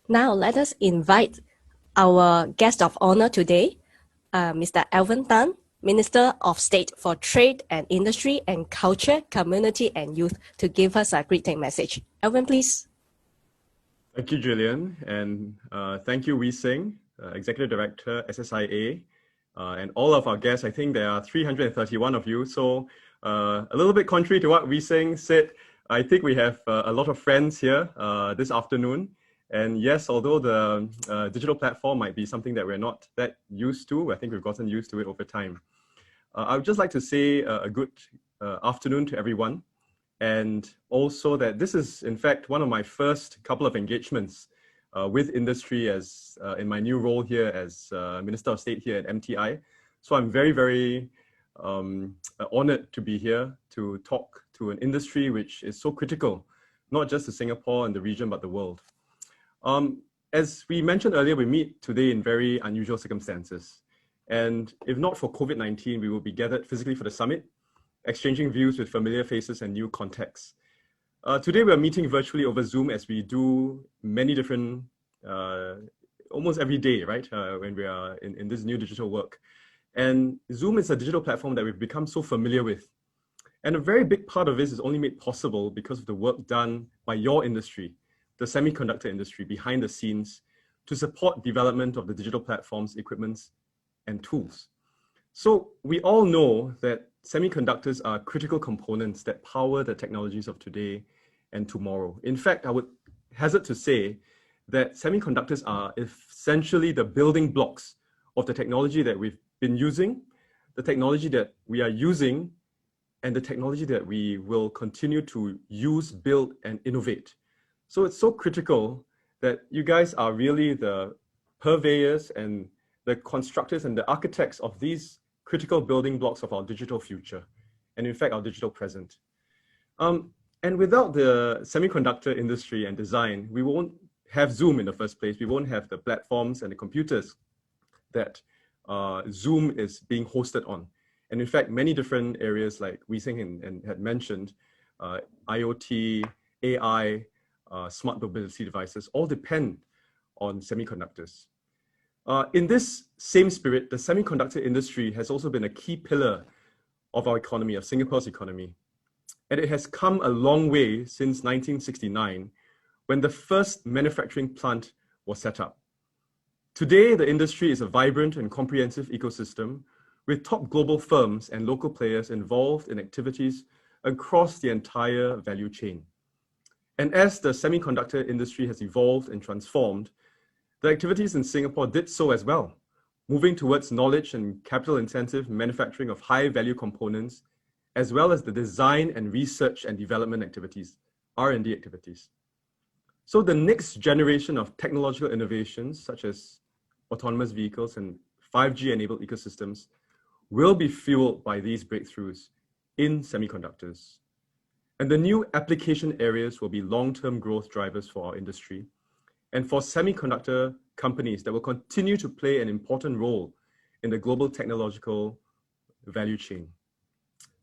Now let us invite our guest of honor today, Mr. Alvin Tan, Minister of State for Trade and Industry and Culture, Community and Youth, to give us a greeting message. Alvin, please. Thank you, Julian, and thank you, Wee Sing, Executive Director, SSIA, and all of our guests. I think there are 331 of you, so a little bit contrary to what Wee Sing said, I think we have a lot of friends here this afternoon. And yes, although the digital platform might be something that we're not that used to, I think we've gotten used to it over time. I would just like to say a good afternoon to everyone. And also that this is, in fact, one of my first couple of engagements with industry as in my new role here as Minister of State here at MTI. So I'm very, very honored to be here to talk to an industry which is so critical, not just to Singapore and the region, but the world. As we mentioned earlier, we meet today in very unusual circumstances. And if not for COVID-19, we will be gathered physically for the summit, exchanging views with familiar faces and new contexts. Today, we're meeting virtually over Zoom as we do many different, almost every day, right? When we are in this new digital work. And Zoom is a digital platform that we've become so familiar with. And a very big part of this is only made possible because of the work done by your industry, the semiconductor industry, behind the scenes to support development of the digital platforms, equipments, and tools. So we all know that semiconductors are critical components that power the technologies of today and tomorrow. In fact, I would hazard to say that semiconductors are essentially the building blocks of the technology that we've been using, the technology that we are using, and the technology that we will continue to use, build, and innovate. So it's so critical that you guys are really the purveyors and the constructors and the architects of these critical building blocks of our digital future, and in fact, our digital present. And without the semiconductor industry and design, we won't have Zoom in the first place. We won't have the platforms and the computers that Zoom is being hosted on. And in fact, many different areas like Wee Sing and had mentioned, IoT, AI, smart mobility devices, all depend on semiconductors. In this same spirit, the semiconductor industry has also been a key pillar of our economy, of Singapore's economy. And it has come a long way since 1969, when the first manufacturing plant was set up. Today, the industry is a vibrant and comprehensive ecosystem with top global firms and local players involved in activities across the entire value chain. And as the semiconductor industry has evolved and transformed, the activities in Singapore did so as well, moving towards knowledge and capital-intensive manufacturing of high-value components, as well as the design and research and development activities, R&D activities. So the next generation of technological innovations, such as autonomous vehicles and 5G-enabled ecosystems, will be fueled by these breakthroughs in semiconductors. And the new application areas will be long-term growth drivers for our industry, and for semiconductor companies that will continue to play an important role in the global technological value chain.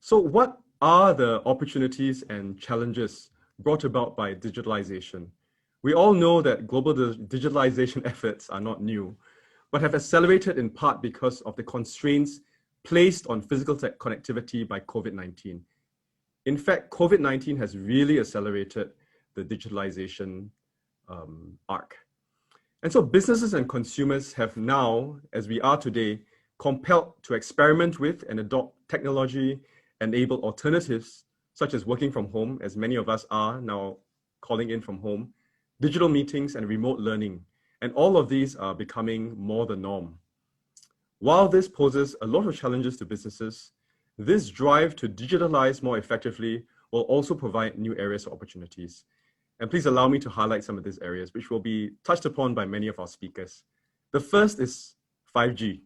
So what are the opportunities and challenges brought about by digitalization? We all know that global digitalization efforts are not new, but have accelerated in part because of the constraints placed on physical connectivity by COVID-19. In fact, COVID-19 has really accelerated the digitalization arc. And so businesses and consumers have now, as we are today, compelled to experiment with and adopt technology-enabled alternatives, such as working from home, as many of us are now calling in from home, digital meetings and remote learning. And all of these are becoming more the norm. While this poses a lot of challenges to businesses, this drive to digitalize more effectively will also provide new areas of opportunities. And please allow me to highlight some of these areas, which will be touched upon by many of our speakers. The first is 5G,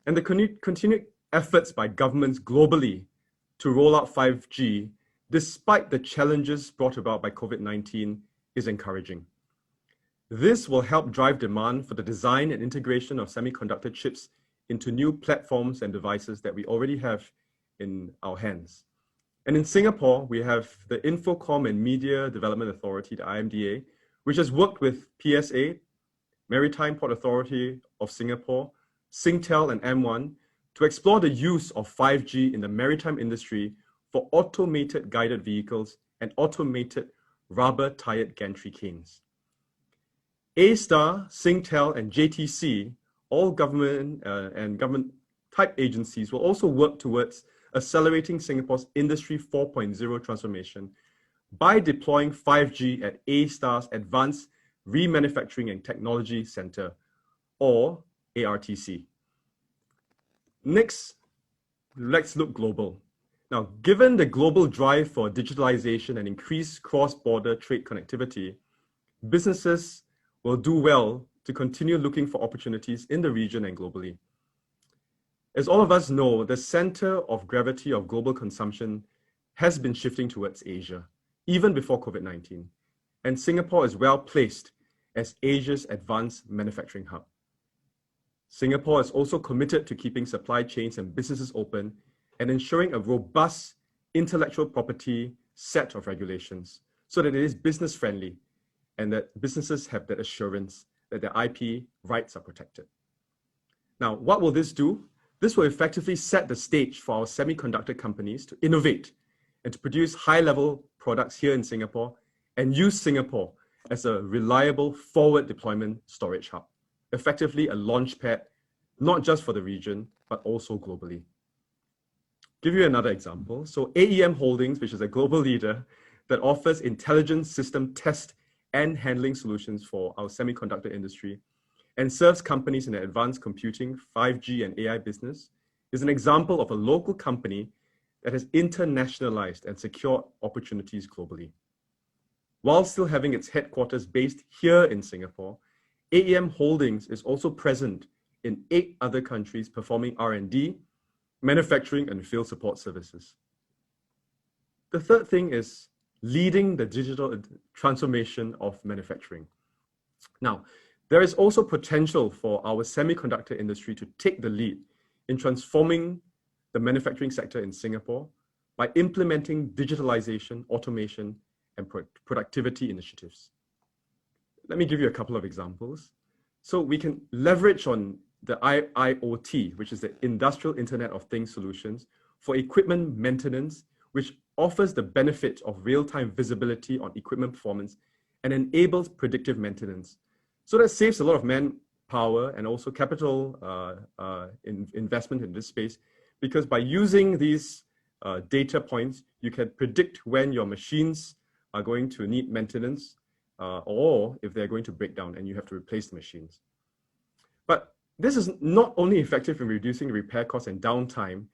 and the continued efforts by governments globally to roll out 5G, despite the challenges brought about by COVID-19, is encouraging. This will help drive demand for the design and integration of semiconductor chips into new platforms and devices that we already have in our hands. And in Singapore, we have the Infocom and Media Development Authority, the IMDA, which has worked with PSA, Maritime Port Authority of Singapore, Singtel and M1 to explore the use of 5G in the maritime industry for automated guided vehicles and automated rubber-tired gantry canes. A-Star, Singtel, and JTC, all government and government-type agencies, will also work towards accelerating Singapore's Industry 4.0 transformation by deploying 5G at A-Star's Advanced Remanufacturing and Technology Center, or ARTC. Next, let's look global. Now, given the global drive for digitalization and increased cross-border trade connectivity, businesses will do well to continue looking for opportunities in the region and globally. As all of us know, the center of gravity of global consumption has been shifting towards Asia, even before COVID-19, and Singapore is well placed as Asia's advanced manufacturing hub. Singapore is also committed to keeping supply chains and businesses open and ensuring a robust intellectual property set of regulations so that it is business friendly and that businesses have that assurance that their IP rights are protected. Now, what will this do? This will effectively set the stage for our semiconductor companies to innovate and to produce high-level products here in Singapore and use Singapore as a reliable forward deployment storage hub, effectively a launchpad, not just for the region, but also globally. Give you another example. So AEM Holdings, which is a global leader that offers intelligent system test and handling solutions for our semiconductor industry and serves companies in the advanced computing, 5G and AI business, is an example of a local company that has internationalized and secured opportunities globally. While still having its headquarters based here in Singapore, AEM Holdings is also present in 8 other countries performing R&D, manufacturing, and field support services. The third thing is leading the digital transformation of manufacturing. Now, there is also potential for our semiconductor industry to take the lead in transforming the manufacturing sector in Singapore by implementing digitalization, automation, and productivity initiatives. Let me give you a couple of examples. So we can leverage on the IoT, which is the Industrial Internet of Things solutions, for equipment maintenance, which offers the benefit of real-time visibility on equipment performance and enables predictive maintenance. So that saves a lot of manpower and also capital investment in this space, because by using these data points, you can predict when your machines are going to need maintenance or if they're going to break down and you have to replace the machines. But this is not only effective in reducing repair costs and downtime,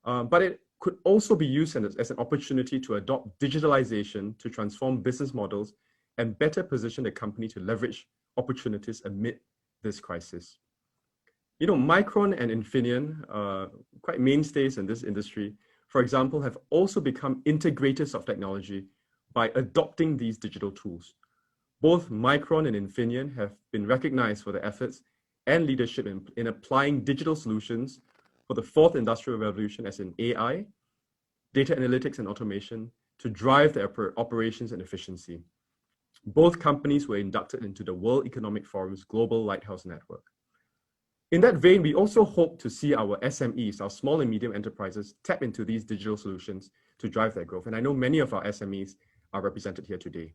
but it could also be used as an opportunity to adopt digitalization to transform business models and better position the company to leverage opportunities amid this crisis. You know, Micron and Infineon, quite mainstays in this industry, for example, have also become integrators of technology by adopting these digital tools. Both Micron and Infineon have been recognized for their efforts and leadership in applying digital solutions for the fourth industrial revolution, as in AI, data analytics and automation, to drive their operations and efficiency. Both companies were inducted into the World Economic Forum's Global Lighthouse Network. In that vein, we also hope to see our SMEs, our small and medium enterprises, tap into these digital solutions to drive their growth. And I know many of our SMEs are represented here today.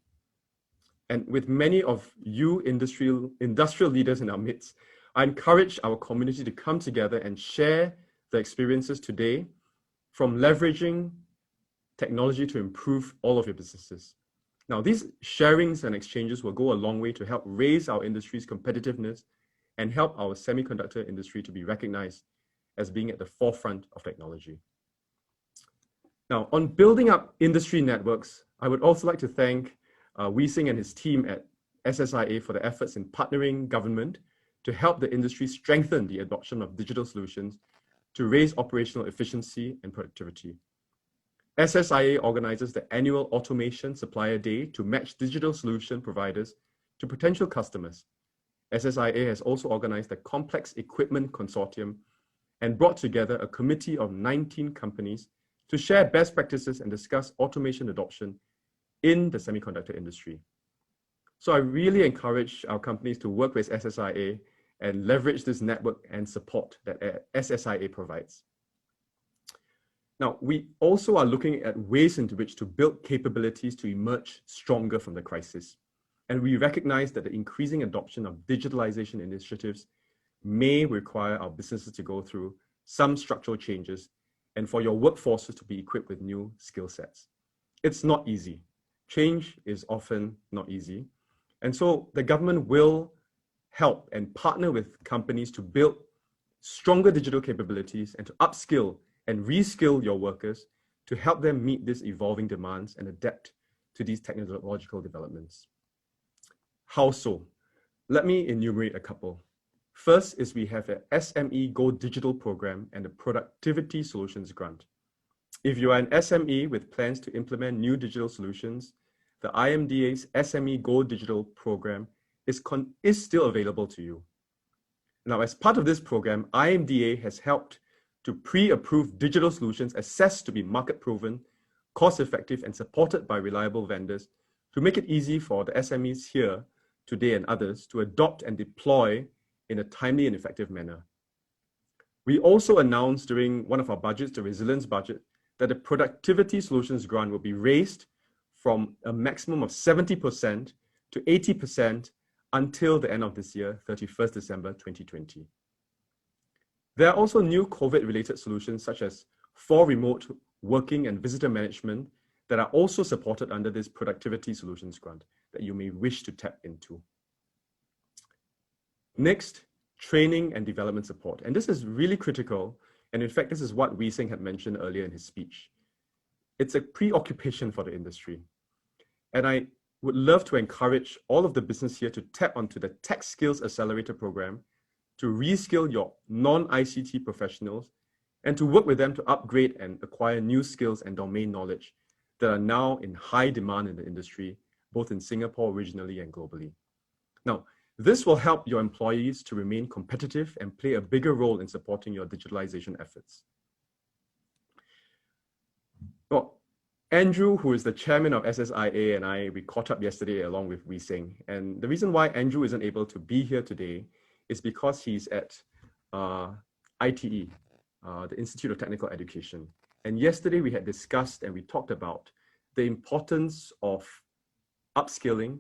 And with many of you industrial leaders in our midst, I encourage our community to come together and share the experiences today, from leveraging technology to improve all of your businesses. Now, these sharings and exchanges will go a long way to help raise our industry's competitiveness and help our semiconductor industry to be recognized as being at the forefront of technology. Now, on building up industry networks, I would also like to thank Wee Sing and his team at SSIA for the efforts in partnering government to help the industry strengthen the adoption of digital solutions to raise operational efficiency and productivity. SSIA organizes the annual Automation Supplier Day to match digital solution providers to potential customers. SSIA has also organized the Complex Equipment Consortium and brought together a committee of 19 companies to share best practices and discuss automation adoption in the semiconductor industry. So I really encourage our companies to work with SSIA and leverage this network and support that SSIA provides. Now, we also are looking at ways in which to build capabilities to emerge stronger from the crisis. And we recognize that the increasing adoption of digitalization initiatives may require our businesses to go through some structural changes and for your workforces to be equipped with new skill sets. It's not easy. Change is often not easy. And so the government will help and partner with companies to build stronger digital capabilities and to upskill and reskill your workers to help them meet these evolving demands and adapt to these technological developments. How so? Let me enumerate a couple. First is we have a SME Go Digital program and a Productivity Solutions Grant. If you are an SME with plans to implement new digital solutions, the IMDA's SME Go Digital program is still available to you. Now, as part of this program, IMDA has helped to pre-approve digital solutions assessed to be market-proven, cost-effective, and supported by reliable vendors to make it easy for the SMEs here today and others to adopt and deploy in a timely and effective manner. We also announced during one of our budgets, the resilience budget, that the Productivity Solutions Grant will be raised from a maximum of 70% to 80% until the end of this year, 31st December 2020. There are also new COVID-related solutions such as for remote working and visitor management that are also supported under this Productivity Solutions Grant that you may wish to tap into. Next, training and development support. And this is really critical. And in fact, this is what Wee Sing had mentioned earlier in his speech. It's a preoccupation for the industry. And I would love to encourage all of the business here to tap onto the Tech Skills Accelerator program to reskill your non-ICT professionals and to work with them to upgrade and acquire new skills and domain knowledge that are now in high demand in the industry, both in Singapore regionally and globally. Now, this will help your employees to remain competitive and play a bigger role in supporting your digitalization efforts. Well, Andrew, who is the chairman of SSIA, and we caught up yesterday along with Wee Sing. And the reason why Andrew isn't able to be here today is because he's at ITE, the Institute of Technical Education. And yesterday we had discussed and we talked about the importance of upskilling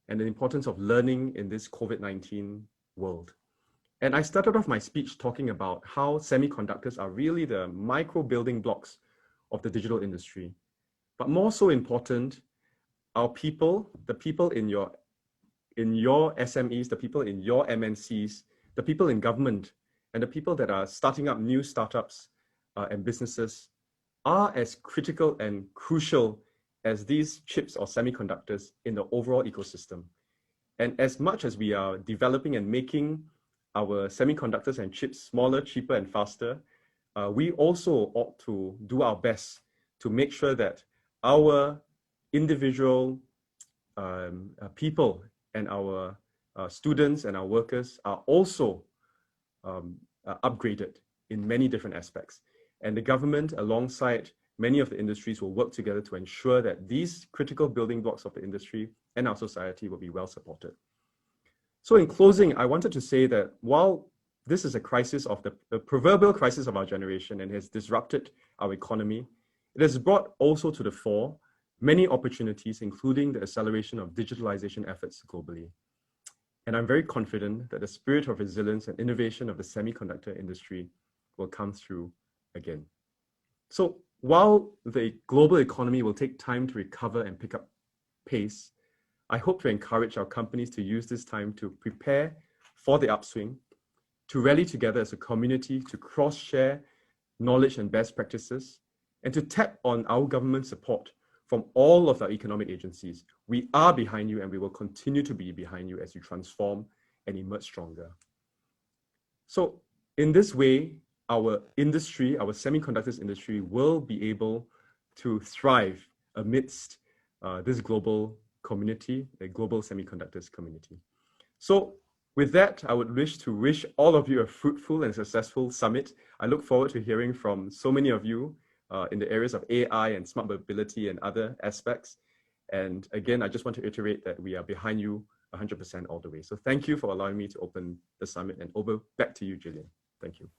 and the importance of learning in this COVID-19 world. And I started off my speech talking about how semiconductors are really the micro building blocks of the digital industry. But more so important, our people, the people in your SMEs, the people in your MNCs, the people in government, and the people that are starting up new startups and businesses are as critical and crucial as these chips or semiconductors in the overall ecosystem. And as much as we are developing and making our semiconductors and chips smaller, cheaper, and faster, we also ought to do our best to make sure that our individual people and our students and our workers are also upgraded in many different aspects. And the government, alongside many of the industries, will work together to ensure that these critical building blocks of the industry and our society will be well supported. So in closing, I wanted to say that while this is a crisis of the proverbial crisis of our generation and has disrupted our economy, it has brought also to the fore many opportunities, including the acceleration of digitalization efforts globally. And I'm very confident that the spirit of resilience and innovation of the semiconductor industry will come through again. So while the global economy will take time to recover and pick up pace, I hope to encourage our companies to use this time to prepare for the upswing, to rally together as a community, to cross-share knowledge and best practices, and to tap on our government support from all of our economic agencies. We are behind you and we will continue to be behind you as you transform and emerge stronger. So in this way, our industry, our semiconductors industry will be able to thrive amidst this global community, the global semiconductors community. So with that, I would wish all of you a fruitful and successful summit. I look forward to hearing from so many of you in the areas of AI and smart mobility and other aspects. And again, I just want to iterate that we are behind you 100% all the way. So thank you for allowing me to open the summit, and over back to you, Gillian. Thank you.